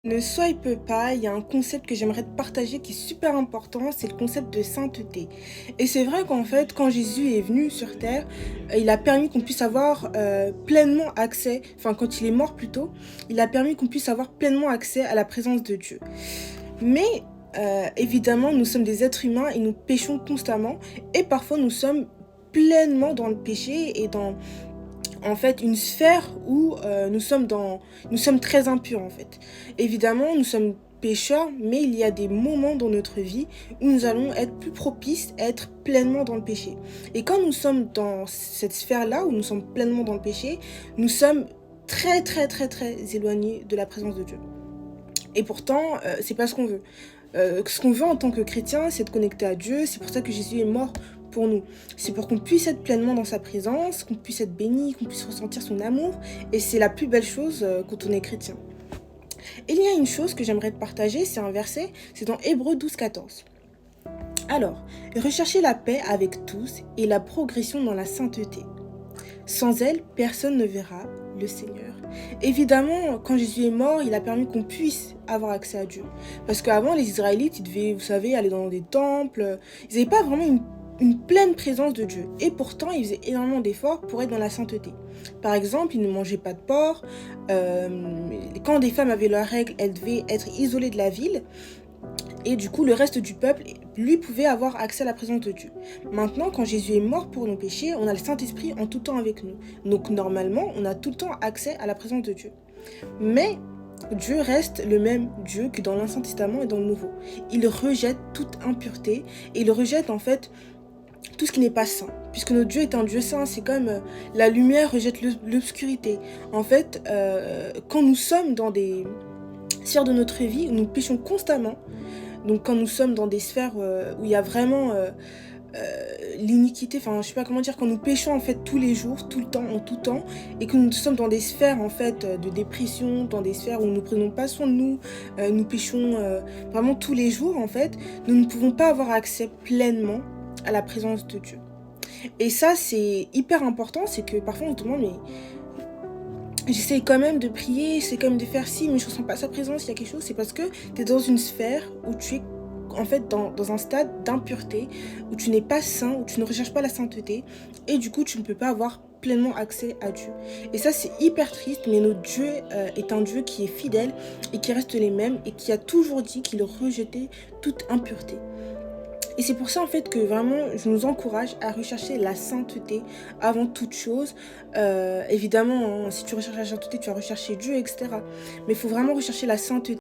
Ne swipe pas, il y a un concept que j'aimerais te partager qui est super important, c'est le concept de sainteté. Et c'est vrai qu'en fait, quand Jésus est venu sur terre, il a permis qu'on puisse avoir pleinement accès, enfin quand il est mort plutôt, il a permis qu'on puisse avoir pleinement accès à la présence de Dieu. Mais évidemment, nous sommes des êtres humains et nous péchons constamment et parfois nous sommes pleinement dans le péché et dans en fait une sphère où nous sommes très impurs en fait. Évidemment, nous sommes pécheurs, mais il y a des moments dans notre vie où nous allons être plus propices à être pleinement dans le péché. Et quand nous sommes dans cette sphère-là, où nous sommes pleinement dans le péché, nous sommes très très très très éloignés de la présence de Dieu. Et pourtant, c'est pas ce qu'on veut. Ce qu'on veut en tant que chrétien, c'est de connecter à Dieu. C'est pour ça que Jésus est mort pour nous. C'est pour qu'on puisse être pleinement dans sa présence, qu'on puisse être béni, qu'on puisse ressentir son amour. Et c'est la plus belle chose quand on est chrétien. Et il y a une chose que j'aimerais te partager, c'est un verset, c'est dans Hébreux 12, 14. Alors, recherchez la paix avec tous et la progression dans la sainteté. Sans elle, personne ne verra le Seigneur. Évidemment, quand Jésus est mort, il a permis qu'on puisse avoir accès à Dieu. Parce qu'avant, les Israélites, ils devaient, vous savez, aller dans des temples. Ils n'avaient pas vraiment une pleine présence de Dieu. Et pourtant, ils faisaient énormément d'efforts pour être dans la sainteté. Par exemple, ils ne mangeaient pas de porc. Quand des femmes avaient leurs règles, elles devaient être isolées de la ville. Et du coup, le reste du peuple, lui, pouvait avoir accès à la présence de Dieu. Maintenant, quand Jésus est mort pour nos péchés, on a le Saint-Esprit en tout temps avec nous. Donc, normalement, on a tout le temps accès à la présence de Dieu. Mais Dieu reste le même Dieu que dans l'Ancien Testament et dans le Nouveau. Il rejette toute impureté et il rejette en fait tout ce qui n'est pas saint. Puisque notre Dieu est un Dieu saint, c'est comme la lumière rejette l'obscurité. En fait, quand nous sommes dans des sphères de notre vie où nous péchons constamment, donc quand nous sommes dans des sphères où il y a vraiment l'iniquité, enfin je sais pas comment dire, quand nous péchons en fait tous les jours, tout le temps, en tout temps, et que nous sommes dans des sphères en fait de dépression, dans des sphères où nous ne prenons pas soin de nous, nous péchons vraiment tous les jours en fait, nous ne pouvons pas avoir accès pleinement à la présence de Dieu. Et ça c'est hyper important, c'est que parfois on se demande mais j'essaye quand même de prier, j'essaie quand même de faire ci, mais je ressens pas sa présence, il y a quelque chose, c'est parce que tu es dans une sphère où tu es en fait dans un stade d'impureté, où tu n'es pas saint, où tu ne recherches pas la sainteté, et du coup tu ne peux pas avoir pleinement accès à Dieu. Et ça c'est hyper triste, mais notre Dieu est un Dieu qui est fidèle et qui reste les mêmes et qui a toujours dit qu'il rejetait toute impureté. Et c'est pour ça en fait que vraiment je nous encourage à rechercher la sainteté avant toute chose. Évidemment, hein, si tu recherches la sainteté, tu vas rechercher Dieu, etc. Mais il faut vraiment rechercher la sainteté.